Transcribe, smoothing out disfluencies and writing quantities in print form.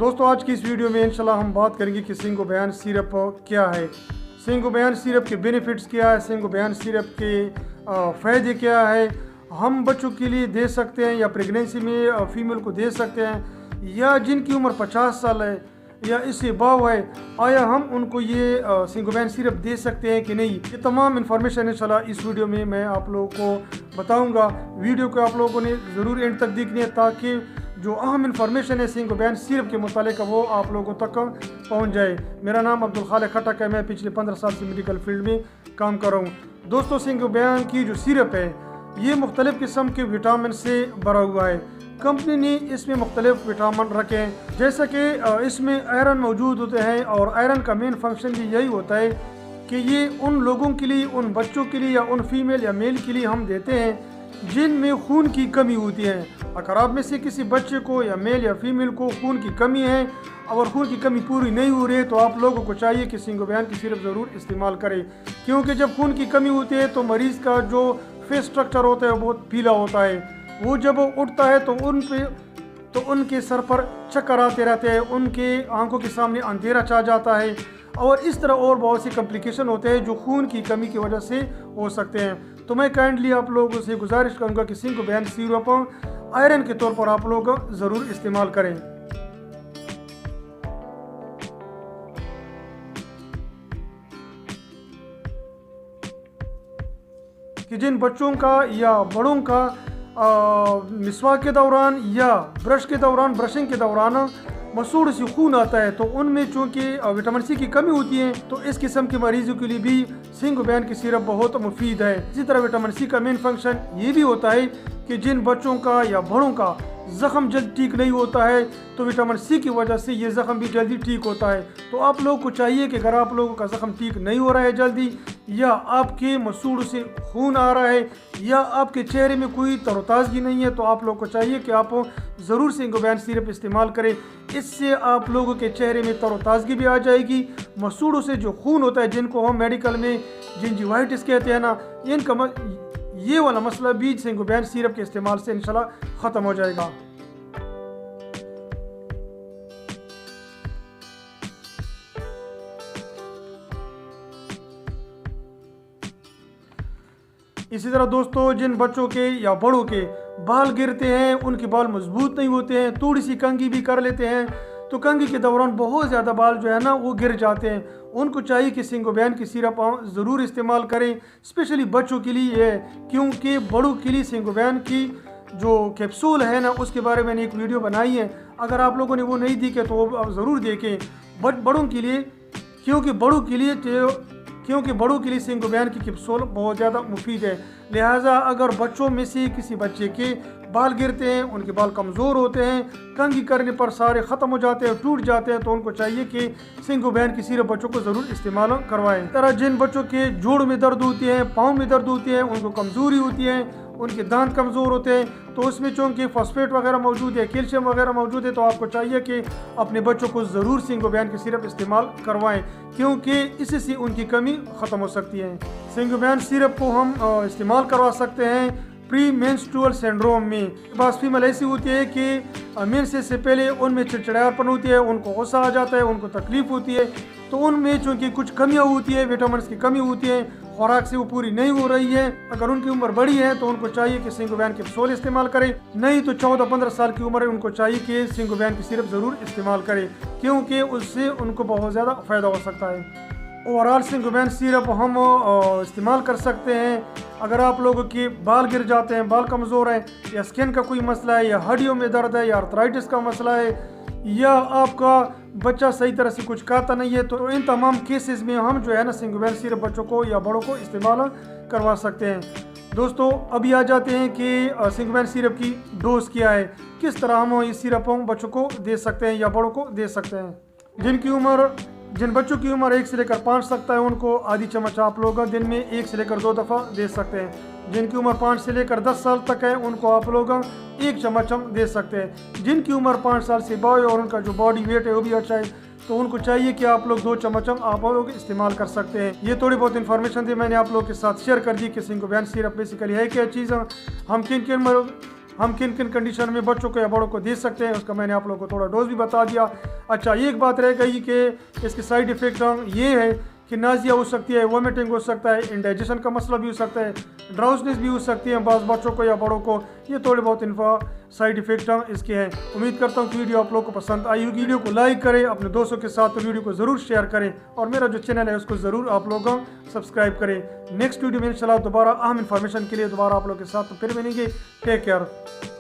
दोस्तों आज की इस वीडियो में इंशाल्लाह हम बात करेंगे कि सिंगो बयान सिरप क्या है, सिंगो बयान सिरप के बेनिफिट्स क्या है, सिंगो बयान सिरप के फ़ायदे क्या है, हम बच्चों के लिए दे सकते हैं या प्रेगनेंसी में फ़ीमेल को दे सकते हैं, या जिनकी उम्र 50 साल है या इससे अबव है, आया हम उनको ये सिंगो बयान सिरप दे सकते हैं कि नहीं। ये तमाम इन्फॉर्मेशन इंशाल्लाह इस वीडियो में मैं आप लोगों को बताऊंगा। वीडियो को आप लोगों ने ज़रूर एंड तक देखनी है ताकि जो अहम इन्फॉर्मेशन है सिंगो बयान सिरप के मुतालिक वो आप लोगों तक पहुंच जाए। मेरा नाम अब्दुल खालिक खटक है, मैं पिछले 15 साल से मेडिकल फील्ड में काम कर रहा हूँ। दोस्तों सिंगो बयान की जो सिरप है ये मुख्तलिफ़ किस्म के विटामिन से भरा हुआ है। कंपनी ने इसमें मुख्तलिफ विटामिन रखे हैं, जैसा कि इसमें आयरन मौजूद होते हैं और आयरन का मेन फंक्शन भी यही होता है कि ये उन लोगों के लिए, उन बच्चों के लिए या उन फीमेल या मेल के लिए हम देते हैं जिनमें खून की कमी होती है। अगर आप में से किसी बच्चे को या मेल या फीमेल को खून की कमी है और खून की कमी पूरी नहीं हो रही है तो आप लोगों को चाहिए कि सिंगो बयान की सिरप ज़रूर इस्तेमाल करें, क्योंकि जब खून की कमी होती है तो मरीज़ का जो फेस स्ट्रक्चर होता है वो बहुत पीला होता है। वो जब वो उठता है तो उनके सर पर चक्कर आते रहते हैं, उनके आंखों के सामने अंधेरा छा जाता है और इस तरह और बहुत सी कॉम्प्लिकेशन होते हैं जो खून की कमी की वजह से हो सकते हैं। तो मैं काइंडली आप लोगों से गुजारिश करूँगा कि सिंगो बयान सिरप आयरन के तौर पर आप लोग ज़रूर इस्तेमाल करें। कि जिन बच्चों का या बड़ों का मिसवाक के दौरान या ब्रशिंग के दौरान मसूड़ से खून आता है तो उनमें चूँकि विटामिन सी की कमी होती है तो इस किस्म के मरीजों के लिए भी सिंगो बयान की सिरप बहुत मुफीद है। इसी तरह विटामिन सी का मेन फंक्शन ये भी होता है कि जिन बच्चों का या बड़ों का ज़ख़म जल्द ठीक नहीं होता है तो विटामिन सी की वजह से ये ज़ख़म भी जल्दी ठीक होता है। तो आप लोगों को चाहिए कि अगर आप लोगों का ज़ख़म ठीक नहीं हो रहा है जल्दी, या आपके मसूड़ से खून आ रहा है, या आपके चेहरे में कोई तरोताज़गी नहीं है, तो आप लोगों को चाहिए कि आप ज़रूर सिंगो बयान सिरप इस्तेमाल करें। इससे आप लोगों के चेहरे में तरोताज़गी भी आ जाएगी। मसूड़ों से जो खून होता है जिनको हम मेडिकल में जिंजिवाइटिस कहते हैं ना, इनका ये वाला मसला भी सिंगो बयान सिरप के इस्तेमाल से इंशाल्लाह ख़त्म हो जाएगा। इसी तरह दोस्तों जिन बच्चों के या बड़ों के बाल गिरते हैं, उनके बाल मजबूत नहीं होते हैं, थोड़ी सी कंघी भी कर लेते हैं तो कंघी के दौरान बहुत ज़्यादा बाल जो है ना वो गिर जाते हैं, उनको चाहिए कि सिंगो बयान की सिरप ज़रूर इस्तेमाल करें। स्पेशली बच्चों के लिए है, क्योंकि बड़ों के लिए सिंगो बयान की जो कैप्सूल है ना उसके बारे में मैंने एक वीडियो बनाई है, अगर आप लोगों ने वो नहीं देखी तो वो ज़रूर देखें। बड़ों के लिए क्योंकि बड़ों के लिए सिंगो बयान की कैप्सूल बहुत ज़्यादा मुफीद है। लिहाजा अगर बच्चों में से किसी बच्चे के बाल गिरते हैं, उनके बाल कमज़ोर होते हैं, कंघी करने पर सारे ख़त्म हो जाते हैं, टूट जाते हैं, तो उनको चाहिए कि सिंगो बयान की सिरप बच्चों को ज़रूर इस्तेमाल करवाएं। तरह जिन बच्चों के जोड़ में दर्द होती है, पाँव में दर्द होती है, उनको कमज़ोरी होती है, उनके दांत कमज़ोर होते हैं, तो उसमें चूँकि फॉस्फेट वगैरह मौजूद है, कैल्शियम वगैरह मौजूद है, तो आपको चाहिए कि अपने बच्चों को ज़रूर सिंगो बयान की सिरप इस्तेमाल करवाएं, क्योंकि इससे उनकी कमी ख़त्म हो सकती है। सिंगो बयान सिरप को हम इस्तेमाल करवा सकते हैं प्री मेंस्ट्रुअल सिंड्रोम में। बस फीमेल ऐसी होती है कि मेंसेस से पहले उनमें चिड़चिड़ापन होती है, उनको गुस्सा आ जाता है, उनको तकलीफ़ होती है, तो उनमें चूँकि कुछ कमियाँ होती है, विटामिन की कमी होती है, खुराक से वो पूरी नहीं हो रही है। अगर उनकी उम्र बड़ी है तो उनको चाहिए कि सिंगो बयान की कैप्सूल इस्तेमाल करें, नहीं तो 14-15 साल की उम्र है उनको चाहिए कि सिंगो बयान की सिरप ज़रूर इस्तेमाल करें, क्योंकि उससे उनको बहुत ज़्यादा फ़ायदा हो सकता है। ओवरऑल सिंगो बयान सिरप हम इस्तेमाल कर सकते हैं अगर आप लोगों के बाल गिर जाते हैं, बाल कमज़ोर है, या स्किन का कोई मसला है, या हड्डियों में दर्द है, या आर्थराइटिस का मसला है, या आपका बच्चा सही तरह से कुछ खाता नहीं है, तो इन तमाम केसेस में हम जो है ना सिंगो बयान सिरप बच्चों को या बड़ों को इस्तेमाल करवा सकते हैं। दोस्तों अभी आ जाते हैं कि सिंगो बयान सिरप की डोज क्या है, किस तरह हम इस सिरप बच्चों को दे सकते हैं या बड़ों को दे सकते हैं। जिन बच्चों की उम्र 1 से लेकर 5 तक है उनको आधी चम्मच आप लोग दिन में 1 से लेकर 2 दफ़ा दे सकते हैं। जिनकी उम्र 5 से लेकर 10 साल तक है उनको आप लोग 1 चम्मच हम दे सकते हैं। जिनकी उम्र 5 साल से बड़ी और उनका जो बॉडी वेट है वो भी अच्छा है तो उनको चाहिए कि आप लोग 2 चम्मच आप लोग इस्तेमाल कर सकते हैं। ये थोड़ी बहुत इन्फॉर्मेशन थी मैंने आप लोग के साथ शेयर कर दी कि सिंगो बयान सिरप बेसिकली है क्या चीज़, हम हम किन किन कंडीशन में बच्चों को या बड़ों को दे सकते हैं, उसका मैंने आप लोगों को थोड़ा डोज भी बता दिया। अच्छा, एक बात रह गई कि इसके साइड इफ़ेक्ट ये है कि नाजिया हो सकती है, वोमिटिंग हो सकता है, इंडाइजेशन का मसला भी हो सकता है, ड्राउजनेस भी हो सकती है बाज़ बच्चों को या बड़ों को। ये थोड़े बहुत साइड इफ़ेक्ट इसके हैं। उम्मीद करता हूँ कि वीडियो आप लोगों को पसंद आई होगी। वीडियो को लाइक करें, अपने दोस्तों के साथ तो वीडियो को ज़रूर शेयर करें, और मेरा जो चैनल है उसको ज़रूर आप लोग सब्सक्राइब करें। नेक्स्ट वीडियो में इंशाल्लाह दोबारा अहम इन्फॉर्मेशन के लिए दोबारा आप लोगों के साथ फिर मिलेंगे। Take care.